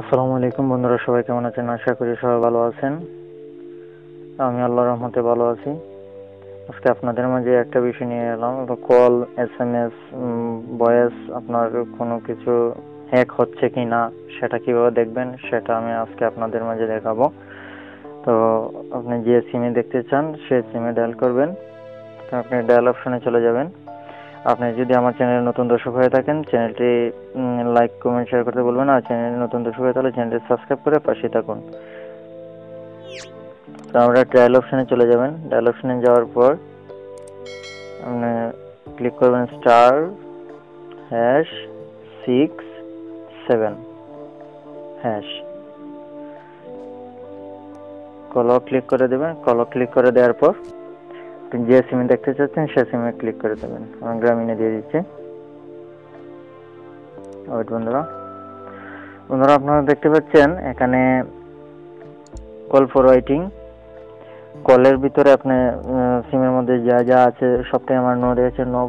আসসালামু আলাইকুম বন্ধুরা, সবাই কেমন আছেন? আশা করি সবাই ভালো আছেন। আমি আল্লাহর রহমতে ভালো আছি। আজকে আপনাদের মাঝে একটা বিষয় নিয়ে এলাম, কল, SMS, ভয়েস আপনার কোনো কিছু হ্যাক হচ্ছে কি না সেটা কিভাবে দেখবেন সেটা আমি আজকে আপনাদের মাঝে দেখাবো। তো আপনি যে সিমে দেখতে চান সেই সিমে ডায়াল করবেন। আপনি ডায়াল অপশনে চলে যাবেন। আপনি যদি আমার চ্যানেলে নতুন দর্শক হয়ে থাকেন, চ্যানেলটি লাইক, কমেন্ট, শেয়ার করতে বলবেন না। আর চ্যানেলে নতুন দর্শক হয়ে থাকলে চ্যানেলটি সাবস্ক্রাইব করে পাশে থাকুন। তো আমরা ডায়াল অপশনে চলে যাবেন। ডায়াল অপশনে যাওয়ার পর আপনি ক্লিক করবেন *#6 7# কলও ক্লিক করে দেবেন। কলও ক্লিক করে দেওয়ার পর যে সিমে দেখতে চাচ্ছেন সে সিমে ক্লিক করে দেবেন। আমি গ্রামীণে দিয়ে দিচ্ছি। ওয়েট বন্ধুরা আপনারা দেখতে পাচ্ছেন এখানে কল ফরওয়ার্ডিং। কলের ভিতরে আপনি সিমের মধ্যে যা যা আছে সবটাই আমার নো রয়েছে। নো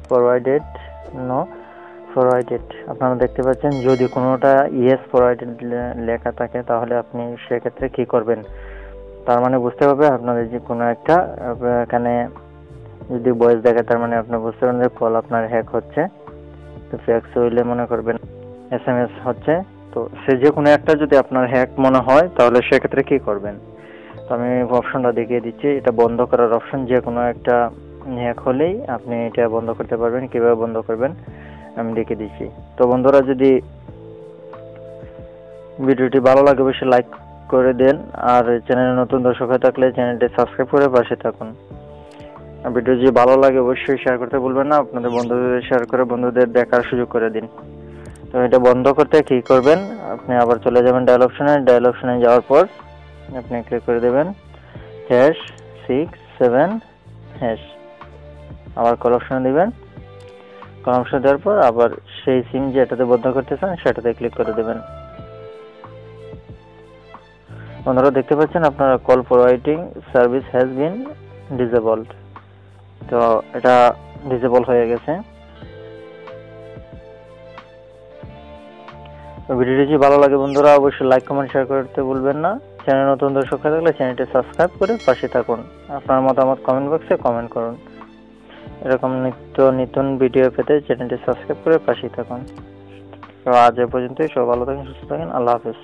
ফরওয়ার্ডেড আপনারা দেখতে পাচ্ছেন। যদি কোনোটা ইয়েস ফরওয়ার্ডেড লেখা থাকে তাহলে আপনি সেক্ষেত্রে কি করবেন, তার মানে বুঝতে হবে আপনাদের যে কোনো একটা এখানে যদি ভয়েস দেখে তার মানে আপনি বুঝতে পারবেন যে কল আপনার হ্যাক হচ্ছে। তো ফ্যাক্স হইলে মনে করবেন SMS হচ্ছে। তো সে যে কোনো একটা যদি আপনার হ্যাক মনে হয় তাহলে সেক্ষেত্রে কি করবেন, তো আমি অপশনটা দেখিয়ে দিচ্ছি। এটা বন্ধ করার অপশন। যে কোনো একটা হ্যাক হলেই আপনি এটা বন্ধ করতে পারবেন। কিভাবে বন্ধ করবেন আমি দেখিয়ে দিচ্ছি। তো বন্ধুরা, যদি ভিডিওটি ভালো লাগে অবশ্যই লাইক করে দেন। আর চ্যানেলে নতুন দর্শক হয়ে থাকলে চ্যানেলটি সাবস্ক্রাইব করে পাশে থাকুন। ভিডিও যদি ভালো লাগে অবশ্যই শেয়ার করতে ভুলবেন না। আপনাদের বন্ধুদের শেয়ার করে বন্ধুদের দেখার সুযোগ করে দিন। তো এটা বন্ধ করতে কি করবেন, আপনি আবার চলে যাবেন ডায়াল অপশনে। ডায়াল অপশনে যাওয়ার পর আপনি ক্লিক করে দেবেন #6 7#। আবার কল অপশনে দিবেন। কল অপশনে দেওয়ার পর আবার সেই সিম যেটাতে বন্ধ করতে চান সেটাতে ক্লিক করে দেবেন। বন্ধুরা দেখতে পাচ্ছেন আপনার call forwarding service has been disabled. তো এটা ডিসেবল হয়ে গেছে। ভিডিওটি যদি ভালো লাগে বন্ধুরা অবশ্যই লাইক, কমেন্ট, শেয়ার করতে ভুলবেন না। চ্যানেল নতুন দর্শক হয়ে থাকলে চ্যানেলটি সাবস্ক্রাইব করে পাশে থাকুন। আপনার মতামত কমেন্ট বক্সে কমেন্ট করুন। এরকম নিত্য নতুন ভিডিও পেতে চ্যানেলটি সাবস্ক্রাইব করে পাশে থাকুন। তো আজ এ পর্যন্তই। সব ভালো থাকেন, সুস্থ থাকেন। আল্লাহ হাফেজ।